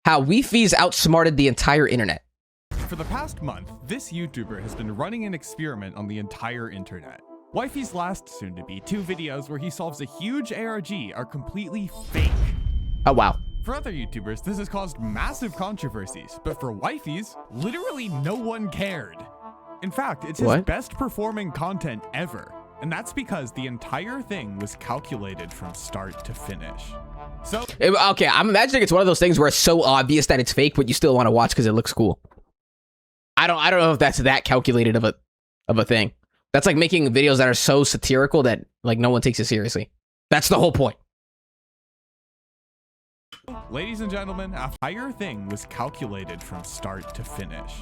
How Wi-Fi's outsmarted the entire internet. For the past month, this YouTuber has been running an experiment on the entire internet. Wifey's last soon-to-be 2 videos where he solves a huge ARG are completely fake. Oh, wow. For other YouTubers, this has caused massive controversies, but for Wifey's, literally no one cared. In fact, it's his best performing content ever, and that's because the entire thing was calculated from start to finish. So, okay, I'm imagining it's one of those things where it's so obvious that it's fake, but you still want to watch because it looks cool. I don't know if that's that calculated of a thing. That's like making videos that are so satirical that like no one takes it seriously. That's the whole point. Ladies and gentlemen, the entire thing was calculated from start to finish.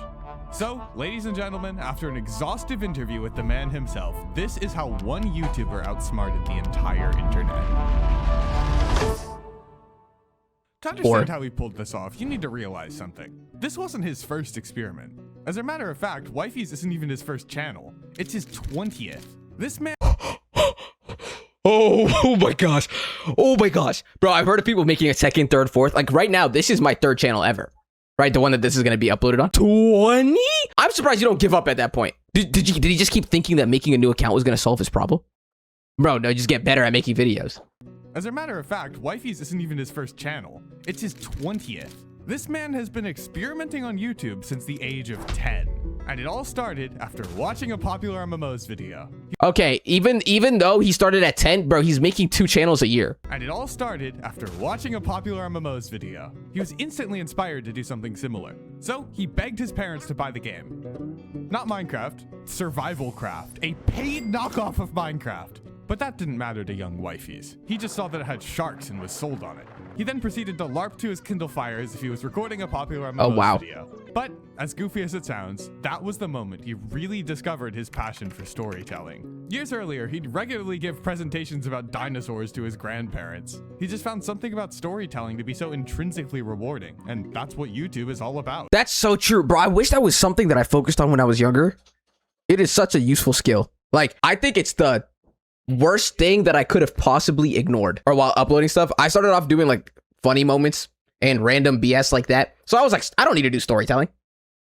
So, ladies and gentlemen, after an exhaustive interview with the man himself, this is how one YouTuber outsmarted the entire internet. To understand how he pulled this off, you need to realize something. This wasn't his first experiment. As a matter of fact, Wifey's isn't even his first channel. It's his 20th. This man... Oh my gosh. Oh my gosh. Bro, I've heard of people making a second, third, fourth. Like right now, this is my 3rd channel ever. Right? The one that this is going to be uploaded on. 20? I'm surprised you don't give up at that point. Did he just keep thinking that making a new account was going to solve his problem? Bro, no, just get better at making videos. As a matter of fact, Wifey's isn't even his first channel. It's his 20th. This man has been experimenting on YouTube since the age of 10. And it all started after watching a popular MMOs video. Okay, even though he started at 10, bro, he's making 2 channels a year. And it all started after watching a popular MMOs video. He was instantly inspired to do something similar. So he begged his parents to buy the game. Not Minecraft, Survival Craft, a paid knockoff of Minecraft. But that didn't matter to young Wifey's. He just saw that it had sharks and was sold on it. He then proceeded to LARP to his Kindle Fire as if he was recording a popular MMOs video. But, as goofy as it sounds, that was the moment he really discovered his passion for storytelling. Years earlier, he'd regularly give presentations about dinosaurs to his grandparents. He just found something about storytelling to be so intrinsically rewarding, and that's what YouTube is all about. That's so true, bro. I wish that was something that I focused on when I was younger. It is such a useful skill. Like, I think it's the worst thing that I could have possibly ignored. Or while uploading stuff, I started off doing like funny moments and random BS like that. So I was like, I don't need to do storytelling.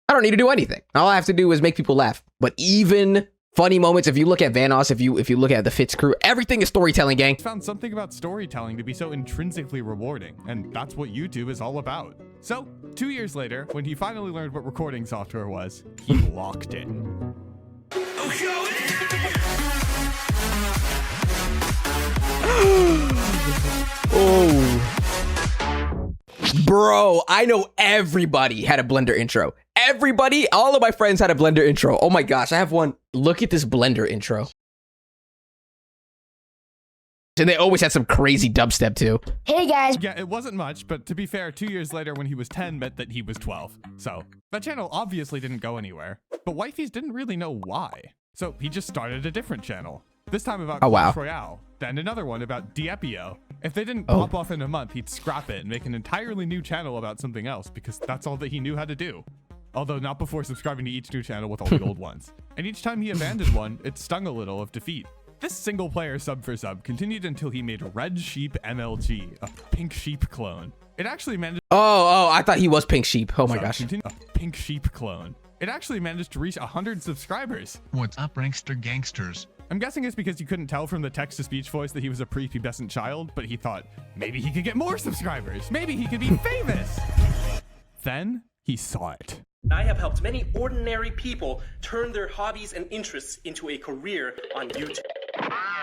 I don't need to do anything. All I have to do is make people laugh. But even funny moments, if you look at Vanoss, if you look at the Fitz crew, everything is storytelling, gang. Found something about storytelling to be so intrinsically rewarding, and that's what YouTube is all about. So 2 years later, when he finally learned what recording software was, he locked in. Oh, bro, I know everybody had a Blender intro. Everybody, all of my friends had a Blender intro. Oh my gosh, I have one. Look at this Blender intro. And they always had some crazy dubstep too. Hey guys. Yeah, it wasn't much, but to be fair, 2 years later when he was 10 meant that he was 12. So that channel obviously didn't go anywhere, but Wifey's didn't really know why. So he just started a different channel. This time about Clash Royale, then another one about Diepio. If they didn't pop off in a month, he'd scrap it and make an entirely new channel about something else because that's all that he knew how to do. Although not before subscribing to each new channel with all the old ones. And each time he abandoned one, it stung a little of defeat. This single player sub for sub continued until he made Red Sheep MLG, a Pink Sheep clone. It actually managed— Oh, I thought he was Pink Sheep. Oh my gosh. A Pink Sheep clone. It actually managed to reach 100 subscribers. What's up, prankster gangsters? I'm guessing it's because you couldn't tell from the text-to-speech voice that he was a prepubescent child, but he thought, maybe he could get more subscribers. Maybe he could be famous. Then he saw it. I have helped many ordinary people turn their hobbies and interests into a career on YouTube.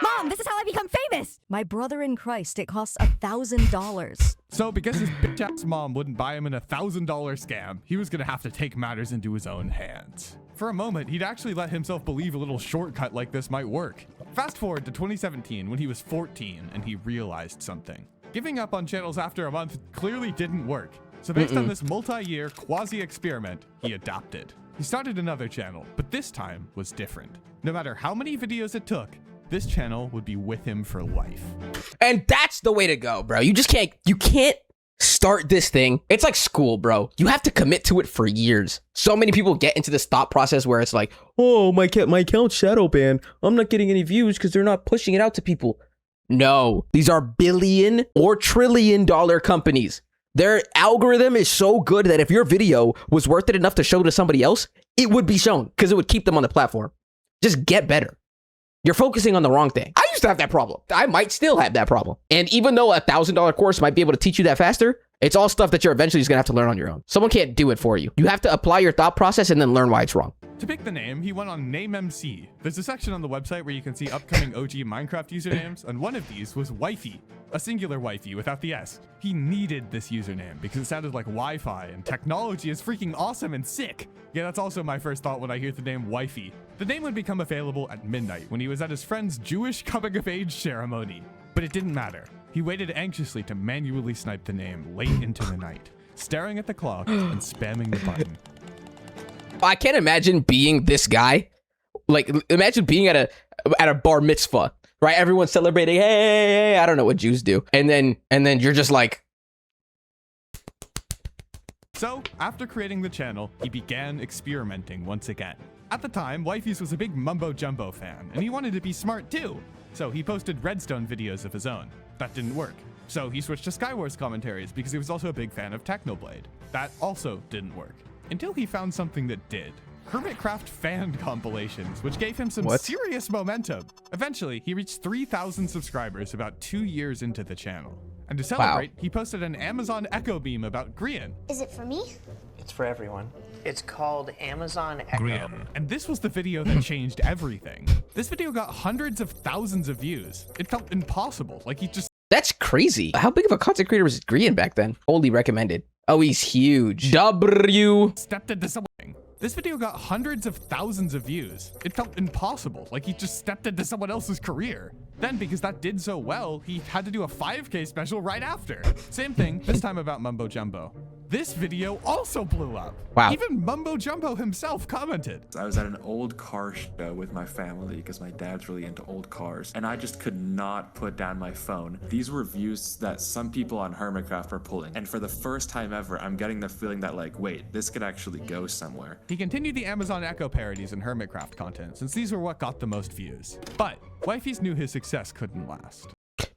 Mom, this is how I become famous! My brother in Christ, it costs $1,000. So because his bitch-ass mom wouldn't buy him an $1,000 scam, he was gonna have to take matters into his own hands. For a moment, he'd actually let himself believe a little shortcut like this might work. Fast forward to 2017 when he was 14 and he realized something. Giving up on channels after a month clearly didn't work. So based on this multi-year quasi-experiment, he adapted. He started another channel, but this time was different. No matter how many videos it took, this channel would be with him for life. And that's the way to go, bro. You can't start this thing. It's like school, bro. You have to commit to it for years. So many people get into this thought process where it's like, oh, my account's shadow banned. I'm not getting any views because they're not pushing it out to people. No, these are billion or trillion dollar companies. Their algorithm is so good that if your video was worth it enough to show to somebody else, it would be shown because it would keep them on the platform. Just get better. You're focusing on the wrong thing. I used to have that problem. I might still have that problem. And even though a $1,000 course might be able to teach you that faster, it's all stuff that you're eventually just gonna have to learn on your own. Someone can't do it for you. You have to apply your thought process and then learn why it's wrong. To pick the name, he went on NameMC. There's a section on the website where you can see upcoming OG Minecraft usernames, and one of these was Wifey, a singular wifey without the S. He needed this username because it sounded like Wi-Fi, and technology is freaking awesome and sick. Yeah, that's also my first thought when I hear the name Wifey. The name would become available at midnight when he was at his friend's Jewish coming-of-age ceremony. But it didn't matter. He waited anxiously to manually snipe the name late into the night, staring at the clock and spamming the button. I can't imagine being this guy. Like, imagine being at a bar mitzvah, right? Everyone's celebrating. Hey, I don't know what Jews do. And then you're just like. So, after creating the channel, he began experimenting once again. At the time, Wifey's was a big Mumbo Jumbo fan, and he wanted to be smart too. So he posted Redstone videos of his own. That didn't work. So he switched to Skywars commentaries because he was also a big fan of Technoblade. That also didn't work. Until he found something that did. Hermitcraft fan compilations, which gave him some serious momentum. Eventually, he reached 3,000 subscribers about 2 years into the channel. And to celebrate, he posted an Amazon Echo meme about Grian. Is it for me? It's for everyone. It's called Amazon Echo. Grian. And this was the video that changed everything. This video got hundreds of thousands of views. It felt impossible, like he just... That's crazy. How big of a content creator was Grian back then? Wholly recommended. Oh, he's huge. W. stepped into something. This video got hundreds of thousands of views. It felt impossible, like he just stepped into someone else's career. Then, because that did so well, he had to do a 5K special right after. Same thing, this time about Mumbo Jumbo. This video also blew up. Wow. Even Mumbo Jumbo himself commented. I was at an old car show with my family because my dad's really into old cars, and I just could not put down my phone. These were views that some people on Hermitcraft were pulling, and for the first time ever, I'm getting the feeling that, like, wait, this could actually go somewhere. He continued the Amazon Echo parodies and Hermitcraft content, since these were what got the most views. But Wifey's knew his success couldn't last.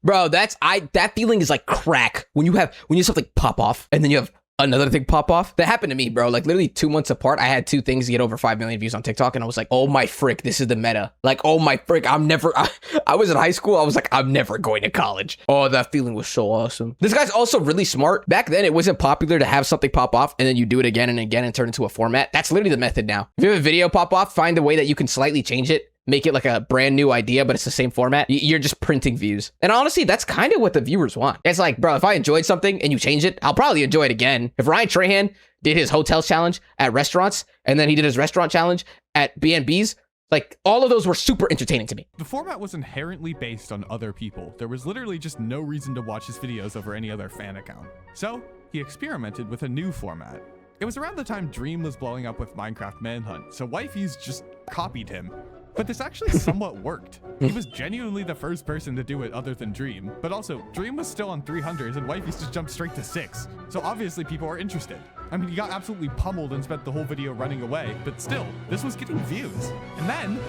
Bro, that feeling is like crack when you have something pop off and then you have another thing pop off. That happened to me, bro. Like literally 2 months apart, I had 2 things get over 5 million views on TikTok, and I was like, oh my frick, this is the meta. Like, oh my frick, I was in high school, I was like, I'm never going to college. Oh, that feeling was so awesome. This guy's also really smart. Back then, it wasn't popular to have something pop off and then you do it again and again and turn it into a format. That's literally the method now. If you have a video pop off, find a way that you can slightly change it, make it like a brand new idea, but it's the same format. You're just printing views. And honestly, that's kind of what the viewers want. It's like, bro, if I enjoyed something and you change it, I'll probably enjoy it again. If Ryan Trahan did his hotels challenge at restaurants, and then he did his restaurant challenge at B&Bs, like all of those were super entertaining to me. The format was inherently based on other people. There was literally just no reason to watch his videos over any other fan account. So he experimented with a new format. It was around the time Dream was blowing up with Minecraft Manhunt, so Wifey's just copied him. But this actually somewhat worked. He was genuinely the first person to do it other than Dream, but also Dream was still on 300s and Wifey's just jumped straight to 6. So obviously people are interested. I mean, he got absolutely pummeled and spent the whole video running away, but still, this was getting views. And then...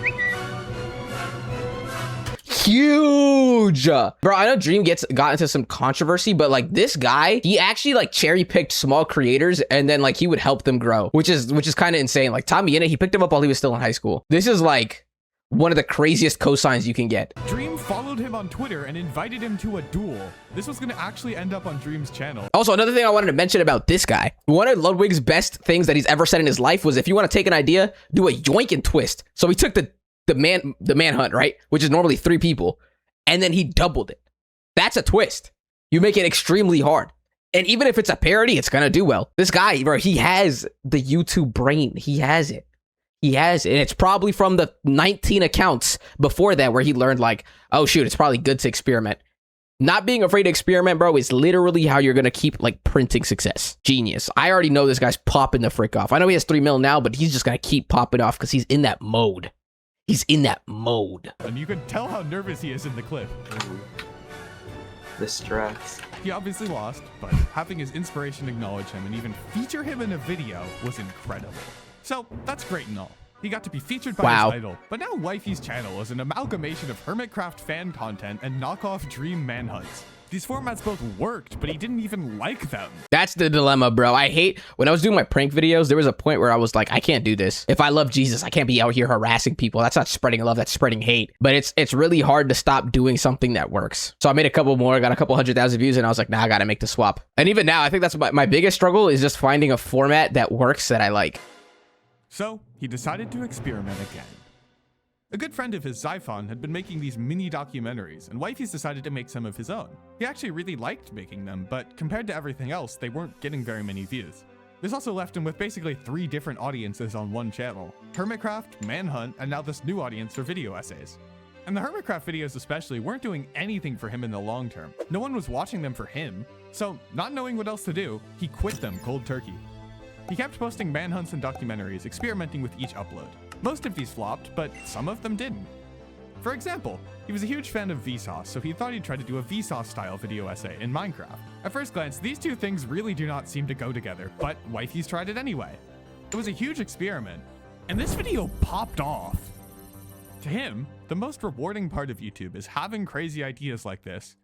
Huge, bro. I know Dream got into some controversy, but like this guy, he actually like cherry picked small creators and then like he would help them grow, which is kind of insane. Like Tommy Innit, he picked him up while he was still in high school. This is like one of the craziest cosigns you can get. Dream followed him on Twitter and invited him to a duel. This was going to actually end up on Dream's channel. Also, another thing I wanted to mention about this guy, one of Ludwig's best things that he's ever said in his life was, if you want to take an idea, do a yoink and twist. So he took the Manhunt, right? Which is normally 3 people. And then he doubled it. That's a twist. You make it extremely hard. And even if it's a parody, it's going to do well. This guy, bro, he has the YouTube brain. He has it. He has it. And it's probably from the 19 accounts before that where he learned like, oh shoot, it's probably good to experiment. Not being afraid to experiment, bro, is literally how you're going to keep like printing success. Genius. I already know this guy's popping the frick off. I know he has 3 mil now, but he's just going to keep popping off because he's in that mode. He's in that mode. And you can tell how nervous he is in the clip. The stress. He obviously lost, but having his inspiration acknowledge him and even feature him in a video was incredible. So that's great and all. He got to be featured by his idol, but now Wifey's channel is an amalgamation of Hermitcraft fan content and knockoff Dream manhunts. These formats both worked, but he didn't even like them. That's the dilemma, bro. I hate when I was doing my prank videos, there was a point where I was like, I can't do this. If I love Jesus, I can't be out here harassing people. That's not spreading love, that's spreading hate. But it's really hard to stop doing something that works. So I made a couple more, I got a couple 100,000 views, and I was like, nah, I gotta make the swap. And even now, I think that's my biggest struggle is just finding a format that works that I like. So he decided to experiment again. A good friend of his, Zyphon, had been making these mini documentaries, and Wifey's decided to make some of his own. He actually really liked making them, but compared to everything else, they weren't getting very many views. This also left him with basically 3 different audiences on one channel: Hermitcraft, Manhunt, and now this new audience for video essays. And the Hermitcraft videos especially weren't doing anything for him in the long term. No one was watching them for him, so not knowing what else to do, he quit them cold turkey. He kept posting manhunts and documentaries, experimenting with each upload. Most of these flopped, but some of them didn't. For example, he was a huge fan of Vsauce, so he thought he'd try to do a Vsauce-style video essay in Minecraft. At first glance, these two things really do not seem to go together, but Wifey's tried it anyway. It was a huge experiment, and this video popped off. To him, the most rewarding part of YouTube is having crazy ideas like this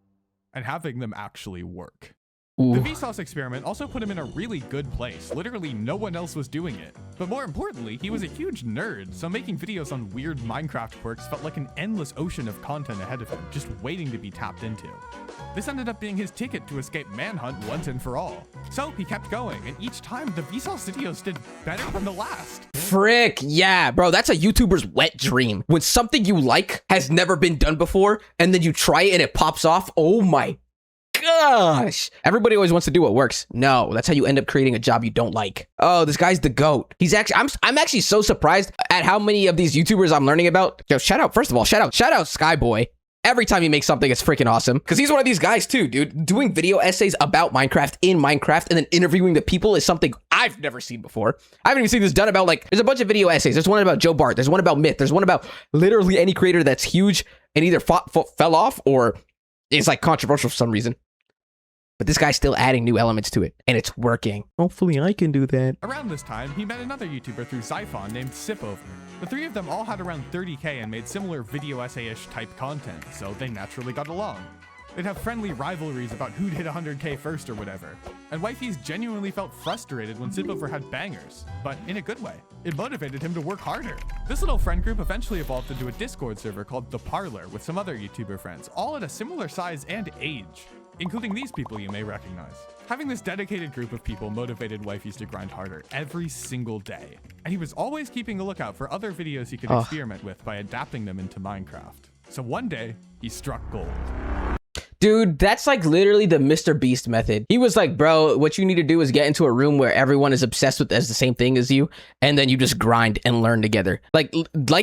and having them actually work. Ooh. The Vsauce experiment also put him in a really good place. Literally no one else was doing it. But more importantly, he was a huge nerd, so making videos on weird Minecraft quirks felt like an endless ocean of content ahead of him, just waiting to be tapped into. This ended up being his ticket to escape Manhunt once and for all. So he kept going, and each time the Vsauce videos did better than the last. Frick, yeah, bro, that's a YouTuber's wet dream. When something you like has never been done before, and then you try it and it pops off, oh my gosh. Everybody always wants to do what works. No, that's how you end up creating a job you don't like. Oh, this guy's the GOAT. He's actually, I'm actually so surprised at how many of these YouTubers I'm learning about. Yo, shout out, first of all, shout out Skyboy. Every time he makes something, it's freaking awesome. Because he's one of these guys too, dude. Doing video essays about Minecraft in Minecraft and then interviewing the people is something I've never seen before. I haven't even seen this done about, like, there's a bunch of video essays. There's one about Joe Bart. There's one about Myth. There's one about literally any creator that's huge and either fell off or is like controversial for some reason. But this guy's still adding new elements to it, and it's working. Hopefully I can do that. Around this time, he met another YouTuber through Zyphon named Sipover. The three of them all had around 30K and made similar video essay-ish type content, so they naturally got along. They'd have friendly rivalries about who'd hit 100K first or whatever. And Wifey's genuinely felt frustrated when Sipover had bangers, but in a good way. It motivated him to work harder. This little friend group eventually evolved into a Discord server called The Parlor with some other YouTuber friends, all at a similar size and age, including these people you may recognize. Having this dedicated group of people motivated Wifey's to grind harder every single day. And he was always keeping a lookout for other videos he could experiment with by adapting them into Minecraft. So one day, he struck gold. Dude, that's like literally the Mr. Beast method. He was like, bro, what you need to do is get into a room where everyone is obsessed with as the same thing as you, and then you just grind and learn together. Like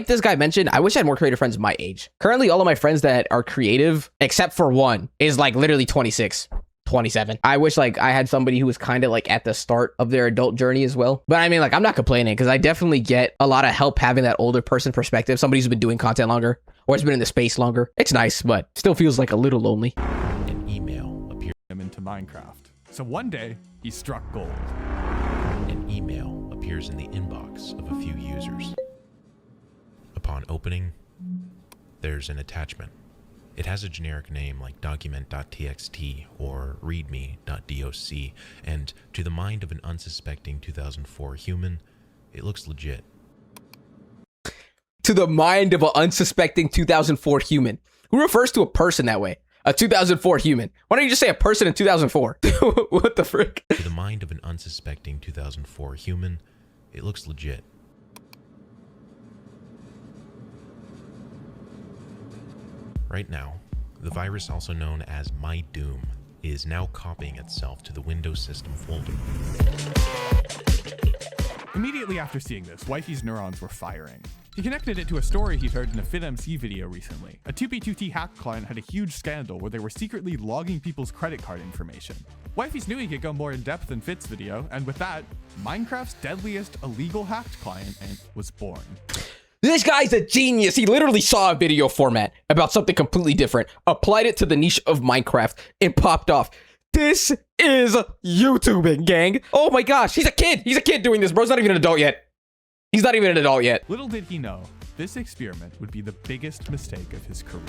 this guy mentioned, I wish I had more creative friends my age. Currently, all of my friends that are creative, except for one, is like literally 26. 27. I wish like I had somebody who was kind of like at the start of their adult journey as well. But I mean, like, I'm not complaining because I definitely get a lot of help having that older person perspective. Somebody who's been doing content longer or has been in the space longer. It's nice, but still feels like a little lonely. An email appears Into Minecraft. So one day, he struck gold. An email appears in the inbox of a few users. Upon opening, there's an attachment. It has a generic name like document.txt or readme.doc, and to the mind of an unsuspecting 2004 human, it looks legit. To the mind of an unsuspecting 2004 human. Who refers to a person that way? A 2004 human. Why don't you just say a person in 2004? What the frick? To the mind of an unsuspecting 2004 human, it looks legit. Right now, the virus, also known as My Doom, is now copying itself to the Windows system folder. Immediately after seeing this, Wifey's neurons were firing. He connected it to a story he'd heard in a FitMC video recently. A 2B2T hack client had a huge scandal where they were secretly logging people's credit card information. Wifey's knew he could go more in depth than Fit's video, and with that, Minecraft's deadliest illegal hacked client was born. This guy's a genius. He literally saw a video format about something completely different, applied it to the niche of Minecraft, and popped off. This is YouTubing, gang. Oh my gosh, he's a kid. He's a kid doing this, bro. He's not even an adult yet. He's not even an adult yet. Little did he know, this experiment would be the biggest mistake of his career.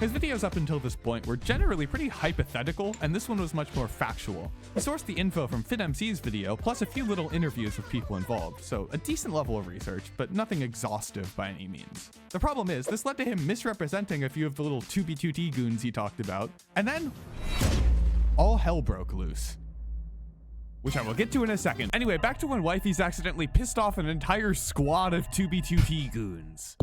His videos up until this point were generally pretty hypothetical, and this one was much more factual. He sourced the info from FitMC's video, plus a few little interviews with people involved, so a decent level of research, but nothing exhaustive by any means. The problem is, this led to him misrepresenting a few of the little 2B2T goons he talked about, and then all hell broke loose, which I will get to in a second. Anyway, back to when Wifey's accidentally pissed off an entire squad of 2B2T goons.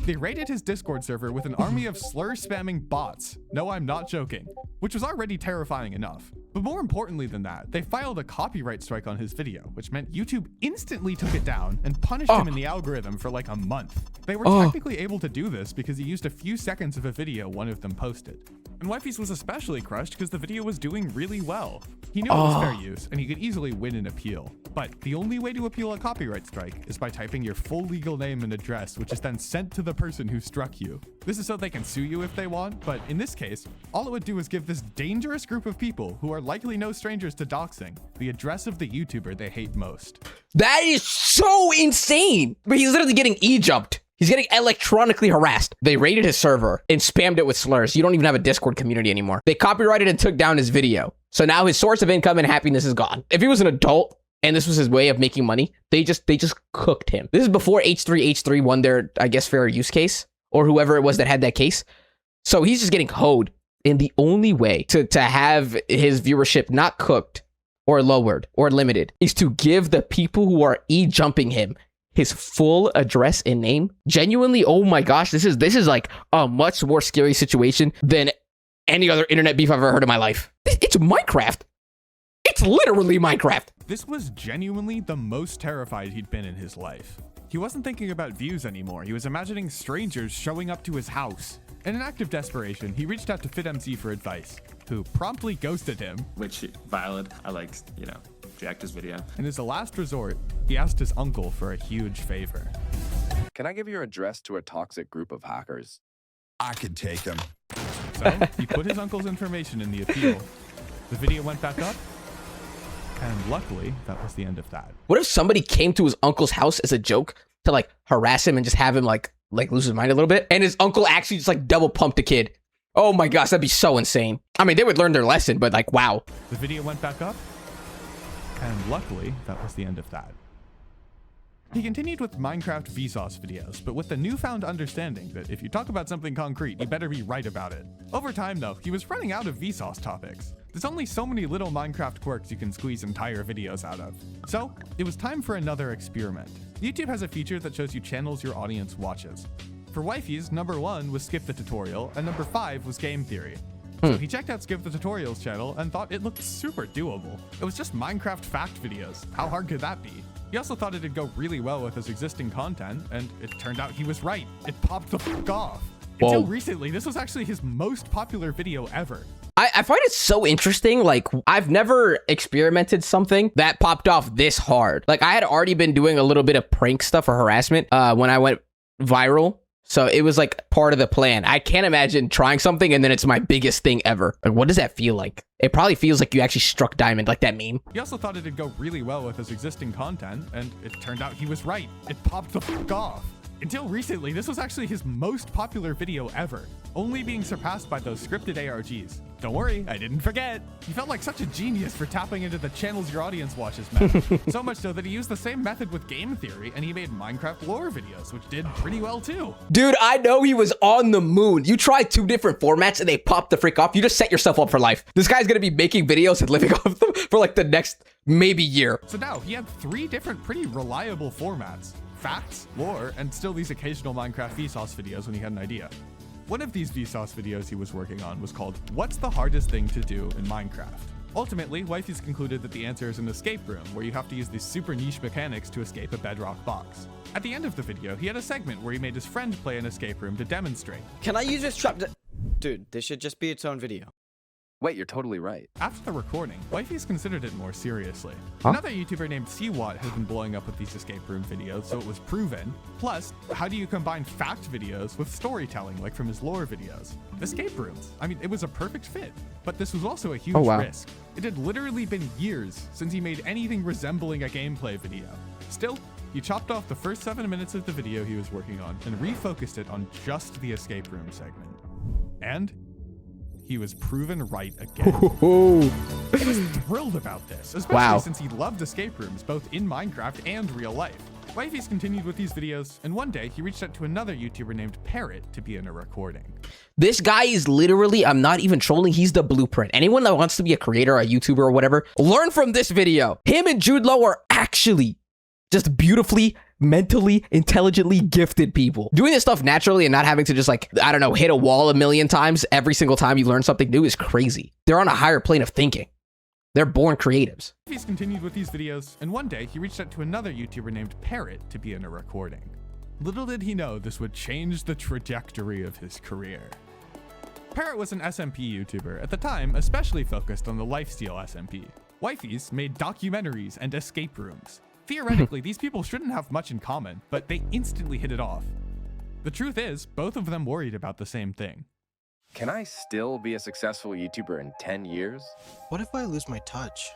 They raided his Discord server with an army of slur-spamming bots. No, I'm not joking, which was already terrifying enough. But more importantly than that, they filed a copyright strike on his video, which meant YouTube instantly took it down and punished him in the algorithm for like a month. They were technically able to do this because he used a few seconds of a video one of them posted. And Wifey's was especially crushed because the video was doing really well. He knew it was fair use, and he could easily win an appeal. But the only way to appeal a copyright strike is by typing your full legal name and address, which is then sent to the person who struck you. This is so they can sue you if they want, but in this case, all it would do is give this dangerous group of people, who are likely no strangers to doxing, the address of the YouTuber they hate most. That is so insane. But he's literally getting e-jumped. He's getting electronically harassed. They raided his server and spammed it with slurs. You don't even have a Discord community anymore. They copyrighted and took down his video. So now his source of income and happiness is gone. If he was an adult and this was his way of making money, they just cooked him. This is before H3 won their, I guess, fair use case, or whoever it was that had that case. So he's just getting hoed. And the only way to have his viewership not cooked or lowered or limited is to give the people who are e-jumping him his full address and name. Genuinely, oh my gosh, this is like a much more scary situation than any other internet beef I've ever heard in my life. It's Minecraft. It's literally Minecraft. This was genuinely the most terrified he'd been in his life. He wasn't thinking about views anymore. He was imagining strangers showing up to his house. In an act of desperation, he reached out to FitMC for advice, who promptly ghosted him. Which, valid. I jacked his video. And as a last resort, he asked his uncle for a huge favor. Can I give your address to a toxic group of hackers? I could take them. So he put his uncle's information in the appeal. The video went back up, and luckily, that was the end of that. What if somebody came to his uncle's house as a joke to like harass him and just have him like lose his mind a little bit, and his uncle actually just like double pumped the kid? Oh my gosh, that'd be so insane. I mean, they would learn their lesson, but like, wow. The video went back up, and luckily, that was the end of that. He continued with Minecraft Vsauce videos, but with the newfound understanding that if you talk about something concrete, you better be right about it. Over time, though, he was running out of Vsauce topics. There's only so many little Minecraft quirks you can squeeze entire videos out of. So, it was time for another experiment. YouTube has a feature that shows you channels your audience watches. For Wifey's, number 1 was Skip the Tutorial, and number 5 was Game Theory. So he checked out Skip the Tutorials channel and thought it looked super doable. It was just Minecraft fact videos. How hard could that be? He also thought it'd go really well with his existing content, and it turned out he was right. It popped the fuck off. Until recently, this was actually his most popular video ever. I find it so interesting. Like, I've never experimented something that popped off this hard. Like, I had already been doing a little bit of prank stuff or harassment when I went viral. So it was like part of the plan. I can't imagine trying something and then it's my biggest thing ever. Like, what does that feel like? It probably feels like you actually struck diamond, like that meme. He also thought it'd go really well with his existing content, and it turned out he was right. It popped the fuck off. Until recently, this was actually his most popular video ever, only being surpassed by those scripted ARGs. Don't worry, I didn't forget. He felt like such a genius for tapping into the channels your audience watches method. So much so that he used the same method with Game Theory, and he made Minecraft lore videos, which did pretty well too. Dude, I know he was on the moon. You try 2 different formats and they pop the freak off. You just set yourself up for life. This guy's gonna be making videos and living off them for like the next maybe year. So now he had 3 different pretty reliable formats: facts, lore, and still these occasional Minecraft Vsauce videos when he had an idea. One of these Vsauce videos he was working on was called "What's the Hardest Thing to Do in Minecraft?" Ultimately, Wifey's concluded that the answer is an escape room, where you have to use these super niche mechanics to escape a bedrock box. At the end of the video, he had a segment where he made his friend play an escape room to demonstrate. Can I use this trap to... Dude, this should just be its own video. Wait, you're totally right. After the recording, Wifey's considered it more seriously. Another YouTuber named CWatt has been blowing up with these escape room videos, so it was proven. Plus, how do you combine fact videos with storytelling, like from his lore videos? Escape rooms. I mean, it was a perfect fit. But this was also a huge risk. It had literally been years since he made anything resembling a gameplay video. Still, he chopped off the first 7 minutes of the video he was working on and refocused it on just the escape room segment. And he was proven right again. He was thrilled about this, especially since he loved escape rooms both in Minecraft and real life. Wifey's continued with these videos, and one day he reached out to another YouTuber named Parrot to be in a recording. This guy is literally, I'm not even trolling, he's the blueprint. Anyone that wants to be a creator, a YouTuber or whatever, learn from this video. Him and Jude Law are actually just beautifully, mentally, intelligently gifted people. Doing this stuff naturally and not having to just like, I don't know, hit a wall a million times every single time you learn something new is crazy. They're on a higher plane of thinking. They're born creatives. He's continued with these videos, and one day he reached out to another YouTuber named Parrot to be in a recording. Little did he know this would change the trajectory of his career. Parrot was an SMP YouTuber, at the time especially focused on the lifesteal SMP. Wifeys made documentaries and escape rooms. Theoretically, these people shouldn't have much in common, but they instantly hit it off. The truth is, both of them worried about the same thing. Can I still be a successful YouTuber in 10 years? What if I lose my touch?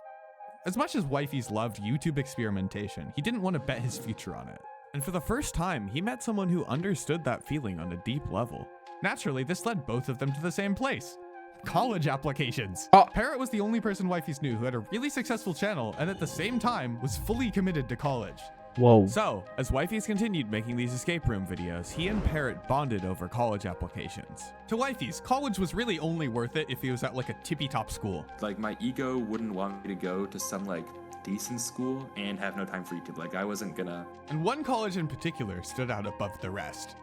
As much as Wifeys loved YouTube experimentation, he didn't want to bet his future on it. And for the first time, he met someone who understood that feeling on a deep level. Naturally, this led both of them to the same place. College applications. Parrot was the only person Wifeys knew who had a really successful channel and at the same time was fully committed to college. Whoa. So, as Wifeys continued making these escape room videos, he and Parrot bonded over college applications. To Wifeys, college was really only worth it if he was at like a tippy-top school. Like, my ego wouldn't want me to go to some like decent school and have no time for YouTube. Like, I wasn't gonna. And one college in particular stood out above the rest.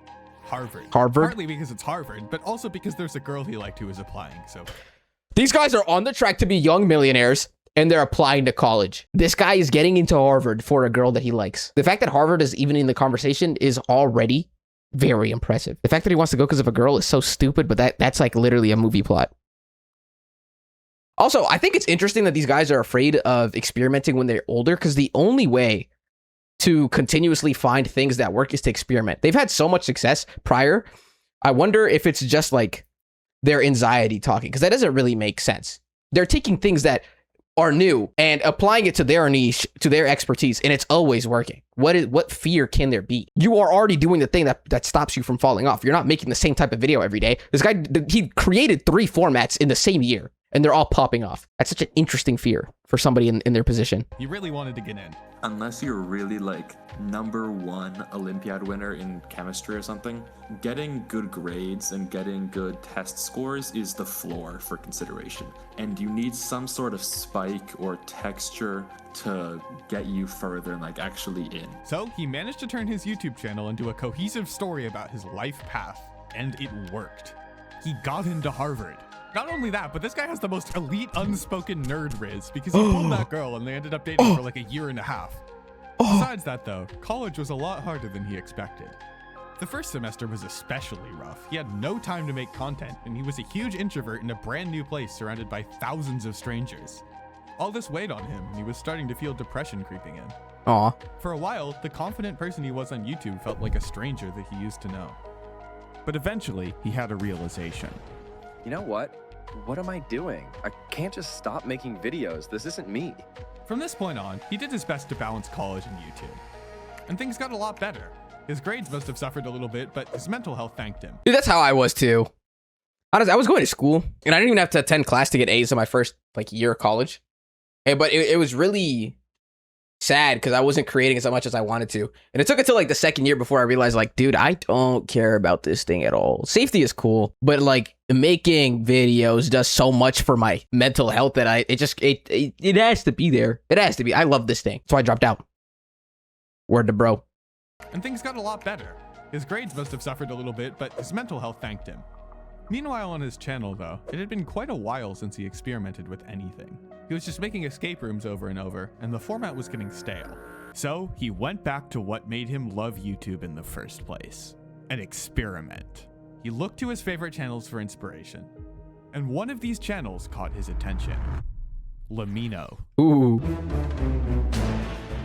Harvard. Harvard? Partly because it's Harvard, but also because there's a girl he liked who was applying, so. These guys are on the track to be young millionaires, and they're applying to college. This guy is getting into Harvard for a girl that he likes. The fact that Harvard is even in the conversation is already very impressive. The fact that he wants to go because of a girl is so stupid, but that's like literally a movie plot. Also, I think it's interesting that these guys are afraid of experimenting when they're older, because the only way to continuously find things that work is to experiment. They've had so much success prior. I wonder if it's just like their anxiety talking, because that doesn't really make sense. They're taking things that are new and applying it to their niche, to their expertise, and it's always working. What fear can there be? You are already doing the thing that stops you from falling off. You're not making the same type of video every day. This guy, he created 3 formats in the same year, and they're all popping off. That's such an interesting fear for somebody in their position. He really wanted to get in. Unless you're really like #1 Olympiad winner in chemistry or something, getting good grades and getting good test scores is the floor for consideration. And you need some sort of spike or texture to get you further and like actually in. So he managed to turn his YouTube channel into a cohesive story about his life path, and it worked. He got into Harvard. Not only that, but this guy has the most elite unspoken nerd riz because he pulled that girl and they ended up dating for like a year and a half. Besides that though, college was a lot harder than he expected. The first semester was especially rough. He had no time to make content and he was a huge introvert in a brand new place surrounded by thousands of strangers. All this weighed on him and he was starting to feel depression creeping in. Aw. For a while, the confident person he was on YouTube felt like a stranger that he used to know. But eventually, he had a realization. You know what? What am I doing? I can't just stop making videos. This isn't me. From this point on, he did his best to balance college and YouTube. And things got a lot better. His grades must have suffered a little bit, but his mental health thanked him. Dude, that's how I was too. I was going to school, and I didn't even have to attend class to get A's in my first like year of college. Hey, but it was really sad because I wasn't creating as much as I wanted to. And it took until like the second year before I realized like, dude, I don't care about this thing at all. Safety is cool, but like making videos does so much for my mental health that it has to be there. It has to be. I love this thing. So I dropped out. Word to bro. And things got a lot better. His grades must have suffered a little bit, but his mental health thanked him. Meanwhile, on his channel, though, it had been quite a while since he experimented with anything. He was just making escape rooms over and over, and the format was getting stale. So he went back to what made him love YouTube in the first place: an experiment. He looked to his favorite channels for inspiration, and one of these channels caught his attention: Lamino. Ooh.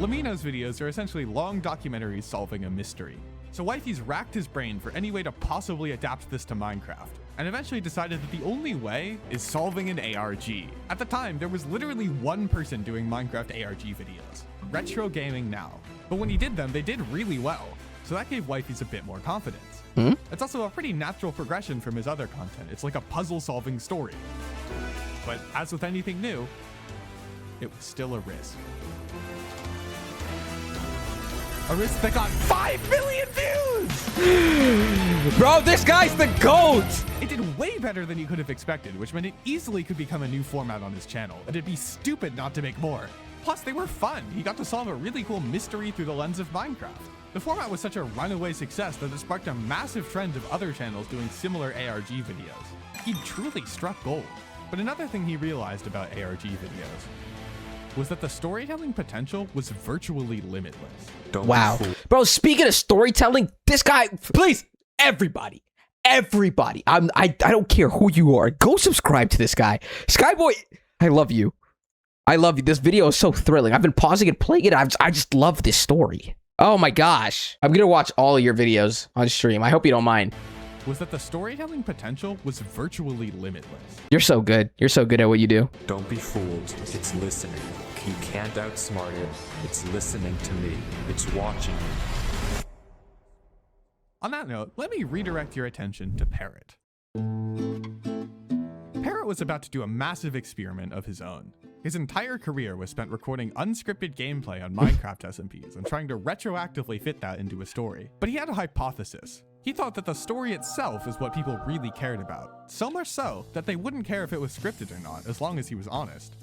Lamino's videos are essentially long documentaries solving a mystery. So Wifey's racked his brain for any way to possibly adapt this to Minecraft, and eventually decided that the only way is solving an ARG. At the time, there was literally one person doing Minecraft ARG videos, Retro Gaming Now. But when he did them, they did really well. so that gave wifeys a bit more confidence. Hmm? It's also a pretty natural progression from his other content. It's like a puzzle-solving story. But as with anything new, it was still a risk. A risk that got 5 million views! Bro, this guy's the GOAT! It did way better than you could have expected, which meant it easily could become a new format on his channel, and it'd be stupid not to make more. Plus, they were fun. He got to solve a really cool mystery through the lens of Minecraft. The format was such a runaway success that it sparked a massive trend of other channels doing similar ARG videos. He truly struck gold. But another thing he realized about ARG videos was that the storytelling potential was virtually limitless. Wow. Bro, speaking of storytelling, this guy, please, everybody, I don't care who you are, go subscribe to this guy. Skyboy, I love you. I love you. This video is so thrilling. I've been pausing and playing it. I just love this story. Oh my gosh. I'm going to watch all of your videos on stream. I hope you don't mind. Was that the storytelling potential was virtually limitless. You're so good. You're so good at what you do. Don't be fooled. It's listening. You can't outsmart it. It's listening to me. It's watching me. On that note, let me redirect your attention to Parrot. Parrot was about to do a massive experiment of his own. His entire career was spent recording unscripted gameplay on Minecraft SMPs and trying to retroactively fit that into a story. But he had a hypothesis. He thought that the story itself is what people really cared about. So much so that they wouldn't care if it was scripted or not, as long as he was honest.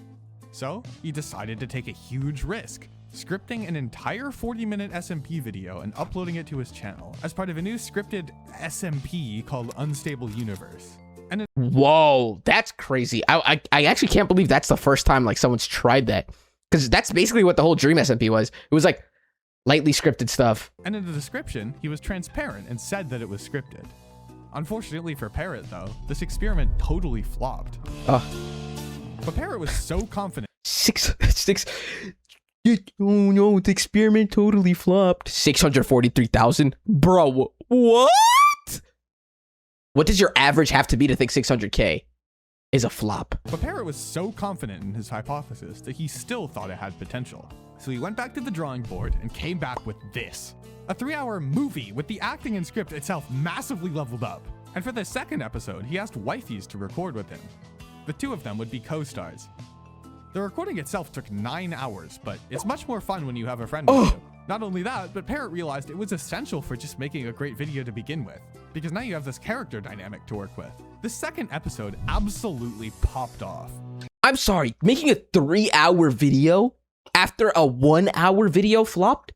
So he decided to take a huge risk, scripting an entire 40-minute SMP video and uploading it to his channel as part of a new scripted SMP called Unstable Universe. And whoa, that's crazy. I actually can't believe that's the first time like someone's tried that, because that's basically what the whole Dream SMP was. It was like lightly scripted stuff. And in the description, he was transparent and said that it was scripted. Unfortunately for Parrot, though, this experiment totally flopped. But Parrot was so confident. Oh no, the experiment totally flopped. 643,000? Bro, what? What does your average have to be to think 600K is a flop? But Parrot was so confident in his hypothesis that he still thought it had potential. So he went back to the drawing board and came back with this. A 3-hour movie with the acting and script itself massively leveled up. And for the second episode, he asked wifeys to record with him. The two of them would be co-stars. The recording itself took 9 hours, but it's much more fun when you have a friend with you. Not only that, but Parrot realized it was essential for just making a great video to begin with, because now you have this character dynamic to work with. The second episode absolutely popped off. I'm sorry, making a 3-hour video after a 1-hour video flopped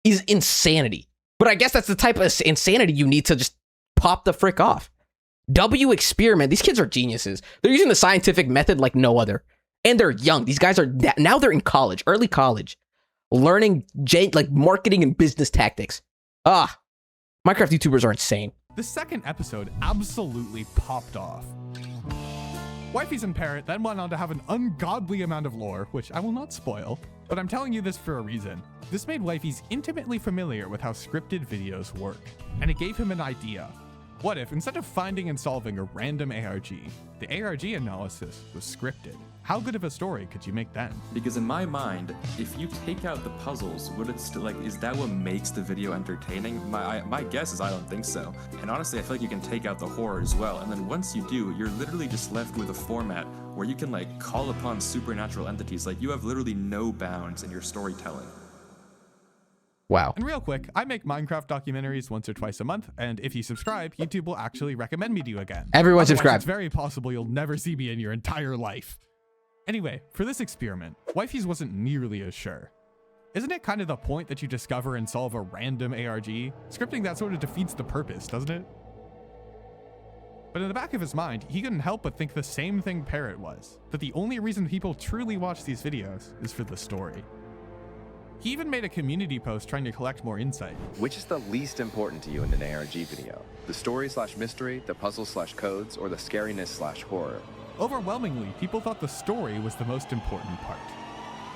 is insanity. But I guess that's the type of insanity you need to just pop the frick off. W Experiment, these kids are geniuses. They're using the scientific method like no other. And they're young. These guys are, now they're in college, early college, learning like marketing and business tactics. Minecraft YouTubers are insane. The second episode absolutely popped off. Wifeys and Parrot then went on to have an ungodly amount of lore, which I will not spoil, but I'm telling you this for a reason. This made Wifeys intimately familiar with how scripted videos work, and it gave him an idea. What if, instead of finding and solving a random ARG, the ARG analysis was scripted? How good of a story could you make then? Because in my mind, if you take out the puzzles, would it still, like, is that what makes the video entertaining? My guess is I don't think so. And honestly, I feel like you can take out the horror as well. And then once you do, you're literally just left with a format where you can like call upon supernatural entities. Like you have literally no bounds in your storytelling. Wow. And real quick, I make Minecraft documentaries once or twice a month, and if you subscribe, YouTube will actually recommend me to you again. Everyone Otherwise, subscribe. It's very possible you'll never see me in your entire life. Anyway, for this experiment, Wifeys wasn't nearly as sure. Isn't it kind of the point that you discover and solve a random ARG? Scripting that sort of defeats the purpose, doesn't it? But in the back of his mind, he couldn't help but think the same thing Parrot was, that the only reason people truly watch these videos is for the story. He even made a community post trying to collect more insight. Which is the least important to you in an ARG video? The story/mystery, the puzzle/codes, or the scariness/horror? Overwhelmingly, people thought the story was the most important part.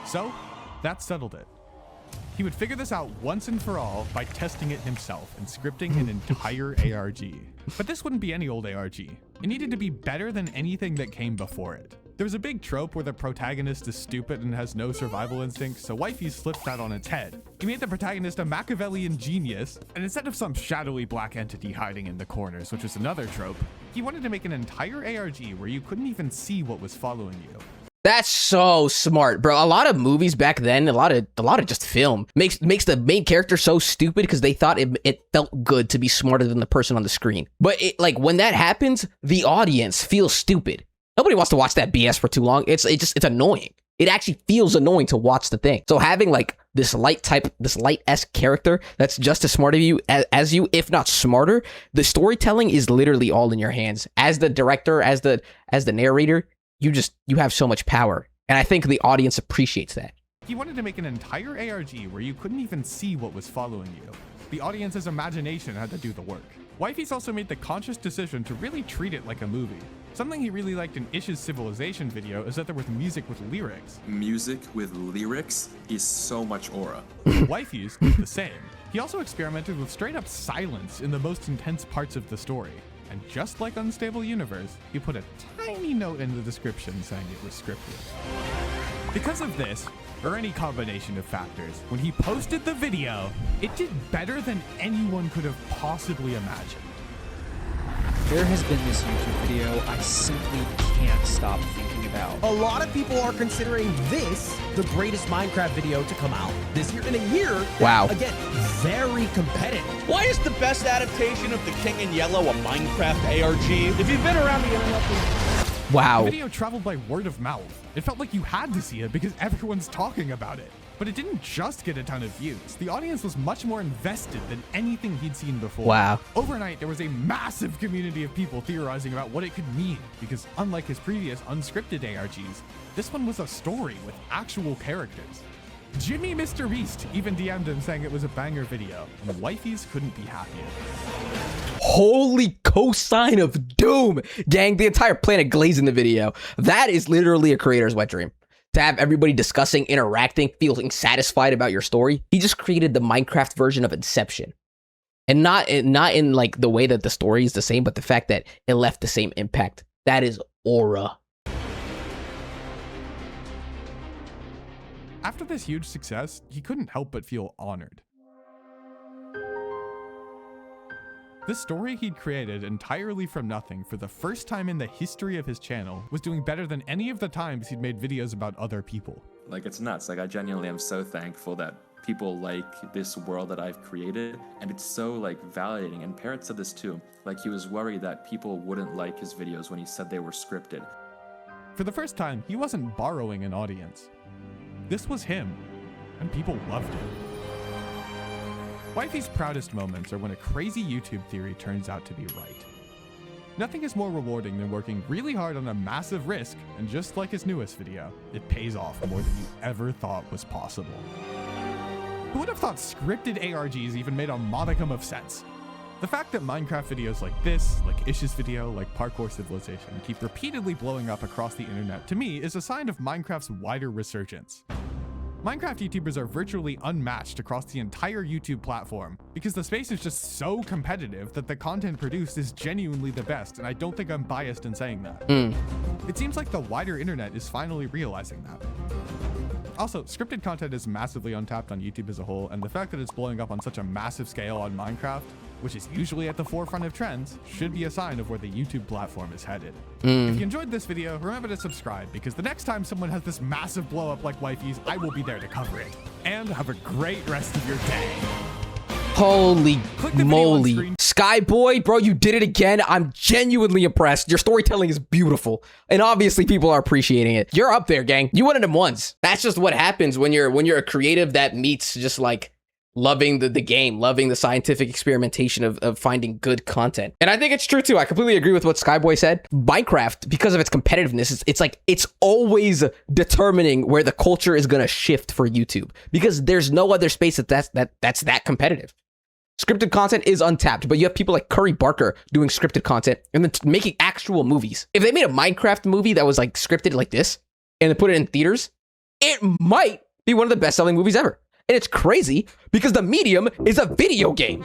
So, that settled it. He would figure this out once and for all by testing it himself and scripting an entire ARG. But this wouldn't be any old ARG. It needed to be better than anything that came before it. There's a big trope where the protagonist is stupid and has no survival instinct, so Wifey's flipped that on its head. He made the protagonist a Machiavellian genius, and instead of some shadowy black entity hiding in the corners, which is another trope, he wanted to make an entire ARG where you couldn't even see what was following you. That's so smart, bro. A lot of movies back then, a lot of just film makes the main character so stupid because they thought it felt good to be smarter than the person on the screen. But like when that happens, the audience feels stupid. Nobody wants to watch that BS for too long. It's annoying. It actually feels annoying to watch the thing. So having like this light-esque character that's just as smart as you, if not smarter, the storytelling is literally all in your hands. As the director, as the narrator, you have so much power. And I think the audience appreciates that. He wanted to make an entire ARG where you couldn't even see what was following you. The audience's imagination had to do the work. Wifey's also made the conscious decision to really treat it like a movie. Something he really liked in Ish's Civilization video is that there was music with lyrics. Music with lyrics is so much aura. Wifey's did the same. He also experimented with straight up silence in the most intense parts of the story. And just like Unstable Universe, he put a tiny note in the description saying it was scripted. Because of this, or any combination of factors, when he posted the video, it did better than anyone could have possibly imagined. There has been this YouTube video I simply can't stop thinking about. A lot of people are considering this the greatest Minecraft video to come out this year in a year. Wow. Again, very competitive. Why is the best adaptation of The King in Yellow a Minecraft ARG? If you've been around the internet... Wow. The video traveled by word of mouth. It felt like you had to see it because everyone's talking about it. But it didn't just get a ton of views. The audience was much more invested than anything he'd seen before. Wow. Overnight, there was a massive community of people theorizing about what it could mean, because unlike his previous unscripted ARGs, this one was a story with actual characters. Jimmy Mr. Beast even DM'd him saying it was a banger video, and Wifey's couldn't be happier. Holy cosine of doom. Gang, the entire planet glazed in the video. That is literally a creator's wet dream. To have everybody discussing, interacting, feeling satisfied about your story. He just created the Minecraft version of Inception. And not in like the way that the story is the same, but the fact that it left the same impact. That is aura. After this huge success, he couldn't help but feel honored. This story he'd created entirely from nothing for the first time in the history of his channel was doing better than any of the times he'd made videos about other people. Like, it's nuts. Like, I genuinely am so thankful that people like this world that I've created, and it's so like validating. And Parrot said this too. Like, he was worried that people wouldn't like his videos when he said they were scripted. For the first time, he wasn't borrowing an audience. This was him, and people loved it. Wifey's proudest moments are when a crazy YouTube theory turns out to be right. Nothing is more rewarding than working really hard on a massive risk, and just like his newest video, it pays off more than you ever thought was possible. Who would have thought scripted ARGs even made a modicum of sense? The fact that Minecraft videos like this, like Ish's video, like Parkour Civilization, keep repeatedly blowing up across the internet, to me, is a sign of Minecraft's wider resurgence. Minecraft YouTubers are virtually unmatched across the entire YouTube platform because the space is just so competitive that the content produced is genuinely the best, and I don't think I'm biased in saying that. It seems like the wider internet is finally realizing that. Also, scripted content is massively untapped on YouTube as a whole, and the fact that it's blowing up on such a massive scale on Minecraft, which is usually at the forefront of trends, should be a sign of where the YouTube platform is headed. If you enjoyed this video, remember to subscribe, because the next time someone has this massive blow up like Wifey's, I will be there to cover it. And have a great rest of your day. Holy moly. Skyboy, bro, you did it again. I'm genuinely impressed. Your storytelling is beautiful. And obviously people are appreciating it. You're up there, gang. You wanted him once. That's just what happens when you're a creative that meets just like loving the game, loving the scientific experimentation of finding good content. And I think it's true too. I completely agree with what Skyboy said. Minecraft, because of its competitiveness, it's always determining where the culture is gonna shift for YouTube, because there's no other space that's that competitive. Scripted content is untapped, but you have people like Curry Barker doing scripted content and then making actual movies. If they made a Minecraft movie that was like scripted like this and then put it in theaters, it might be one of the best-selling movies ever. And it's crazy because the medium is a video game.